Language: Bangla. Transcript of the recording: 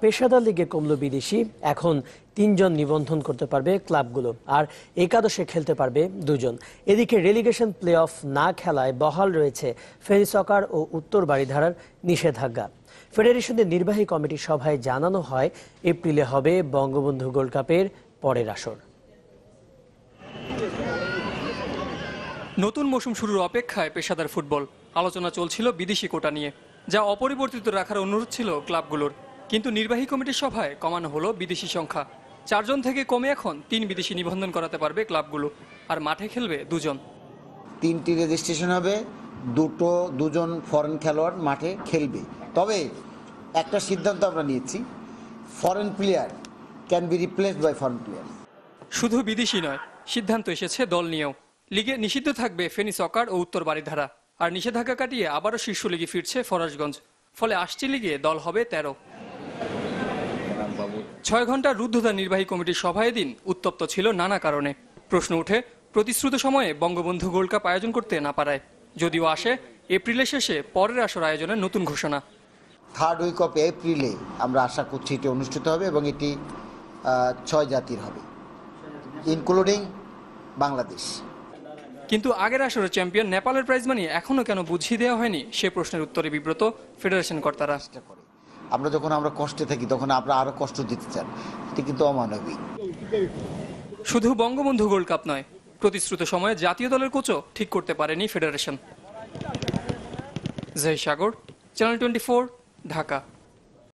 পেশাদার লিগে কমলো বিদেশি, এখন ৩ জন নিবন্ধন করতে পারবে ক্লাবগুলো, আর একাদশে খেলতে পারবে 2 জন। এদিকে রেলিগেশন প্লে অফ না খেলায় বহাল রয়েছে ফেনী সকার ও উত্তর বারিধারার নিষেধাজ্ঞা। ফেডারেশনের নির্বাহী কমিটির সভায় জানানো হয় এপ্রিলে হবে বঙ্গবন্ধু গোল্ড কাপের পরের আসর। নতুন মৌসুম শুরুর অপেক্ষায় পেশাদার ফুটবল। আলোচনা চলছিল বিদেশি কোটা নিয়ে, যা অপরিবর্তিত রাখার অনুরোধ ছিল ক্লাবগুলোর। কিন্তু নির্বাহী কমিটির সভায় কমানো হলো বিদেশি সংখ্যা। 4 জন থেকে কমে এখন 3 বিদেশি নিবন্ধন করাতে পারবে ক্লাবগুলো, আর মাঠে খেলবে 2 জন। 3টি রেজিস্ট্রেশন হবে, 2 জন ফরেন খেলোয়াড় মাঠে খেলবে। তবে একটা সিদ্ধান্ত আমরা নিয়েছি, foreign player can be replaced by foreign player. শুধু বিদেশি নয়, সিদ্ধান্ত এসেছে দল নিয়েও। লিগে নিষিদ্ধ থাকবে ফেনী সকার ও উত্তর বারিধারা, আর নিষেধাজ্ঞা কাটিয়ে আবারও শীর্ষ লিগে ফিরছে ফরাশগঞ্জ। ফলে আসছে লিগে দল হবে 13। 6 ঘন্টার রুদ্ধদ্বার নির্বাহী কমিটির সভায় দিন উত্তপ্ত ছিল নানা কারণে। প্রশ্ন উঠে প্রতিশ্রুত সময়ে বঙ্গবন্ধু গোল্ড কাপ আয়োজন করতে না পারায়। যদিও আসে এপ্রিলের শেষে পরের আসর আয়োজনের নতুন ঘোষণা। 3rd উইক অফ এপ্রিলে আমরা আশা করছি এটি অনুষ্ঠিত হবে, এবং এটি 6 জাতির হবে, ইনক্লুডিং বাংলাদেশ। কিন্তু আগের আসরের চ্যাম্পিয়ন নেপালের প্রাইজ মানি এখনো কেন বুঝিয়ে দেওয়া হয়নি, সে প্রশ্নের উত্তরে বিব্রত ফেডারেশন কর্তারা। আমরা যখন কষ্টে থাকি তখন আমরা আরো কষ্ট দিতে চান, এটি কিন্তু অমানবিক। শুধু বঙ্গবন্ধু গোল্ড কাপ নয়, প্রতিশ্রুত সময়ে জাতীয় দলের কোচও ঠিক করতে পারেনি ফেডারেশন। জয় সাগর, চ্যানেল 24, ঢাকা।